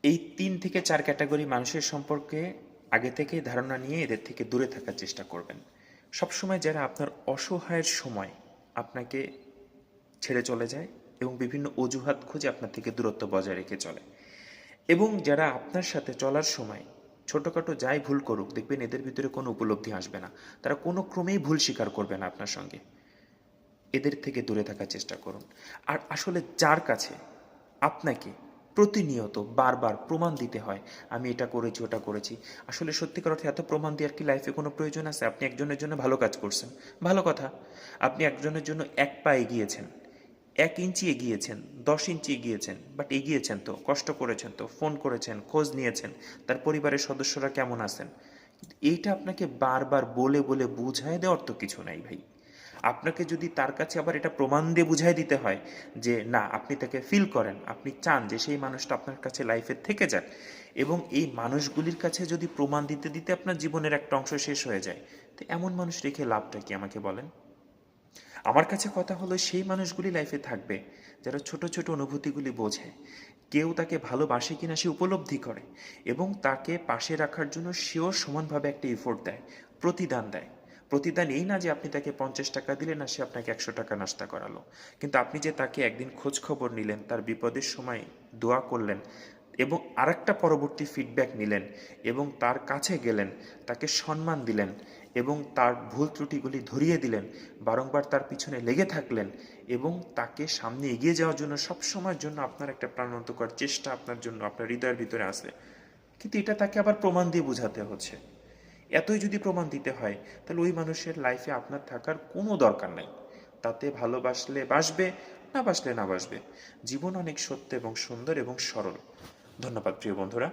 এই ৩ থেকে ৪ ক্যাটাগরি মানুষের সম্পর্কে আগে থেকেই ধারণা নিয়ে এদের থেকে দূরে থাকার চেষ্টা করবেন। সবসময় যারা আপনার অসহায়ের সময় আপনাকে ছেড়ে চলে যায় এবং বিভিন্ন অজুহাত খুঁজে আপনার থেকে দূরত্ব বজায় রেখে চলে, এবং যারা আপনার সাথে চলার সময় ছোটোখাটো যাই ভুল করুক, দেখবেন এদের ভিতরে কোনো উপলব্ধি আসবে না, তারা কোনো ক্রমেই ভুল স্বীকার করবে না আপনার সঙ্গে। এদের থেকে দূরে থাকার চেষ্টা করুন। আর আসলে যার কাছে আপনাকে প্রতিনিয়ত বারবার প্রমাণ দিতে হয়, আমি এটা করেছি ওটা করেছি, আসলে সত্যিকার অর্থে এত প্রমাণ দেওয়ার কি লাইফে কোনো প্রয়োজন আছে? আপনি একজনের জন্য ভালো কাজ করছেন, ভালো কথা। আপনি একজনের জন্য ১ পা এগিয়েছেন, ১ ইঞ্চি এগিয়েছেন, ১০ ইঞ্চি এগিয়েছেন, বাট এগিয়েছেন তো, কষ্ট করেছেন তো, ফোন করেছেন, খোঁজ নিয়েছেন, তার পরিবারের সদস্যরা কেমন আছেন। এইটা আপনাকে বারবার বলে বলে বুঝায় দেওয়ার তো কিছু নাই ভাই। আপনাকে যদি তার কাছে আবার এটা প্রমাণ দিয়ে বুঝাই দিতে হয় যে না, আপনি তাকে ফিল করেন, আপনি চান যে সেই মানুষটা আপনার কাছে লাইফে থেকে যাক, এবং এই মানুষগুলির কাছে যদি প্রমাণ দিতে দিতে আপনার জীবনের একটা অংশ শেষ হয়ে যায়, তো এমন মানুষ রেখে লাভটা কি আমাকে বলেন? আমার কাছে কথা হলো, সেই মানুষগুলি লাইফে থাকবে যারা ছোট ছোট অনুভূতিগুলি বোঝে, কেউ তাকে ভালোবাসে কিনা সে উপলব্ধি করে, এবং তাকে পাশে রাখার জন্য সেও সমানভাবে একটা এফোর্ট দেয়, প্রতিদান দেয়। প্রতিদান এই না যে আপনি তাকে ৫০ টাকা দিলেন না সে আপনাকে ১০০ টাকা নাস্তা করালো, কিন্তু আপনি যে তাকে একদিন খোঁজ খবর নিলেন, তার বিপদের সময় দোয়া করলেন, এবং আরেকটা পরবর্তী ফিডব্যাক নিলেন, এবং তার কাছে গেলেন, তাকে সম্মান দিলেন, এবং তার ভুল ত্রুটিগুলি ধরিয়ে দিলেন, বারংবার তার পিছনে লেগে থাকলেন, এবং তাকে সামনে এগিয়ে যাওয়ার জন্য সবসময়ের জন্য আপনার একটা প্রাণান্তকর চেষ্টা আপনার জন্য আপনার হৃদয়ের ভিতরে আছে, কিন্তু এটা তাকে আবার প্রমাণ দিয়ে বোঝাতে হচ্ছে। এতই যদি প্রমাণ দিতে হয়, তাহলে ওই মানুষের লাইফে আপনার থাকার কোনো দরকার নাই। তাতে ভালোবাসলে বাসবে, না বাসলে না বাসবে। জীবন অনেক সত্য এবং সুন্দর এবং সরল। ধন্যবাদ প্রিয় বন্ধুরা।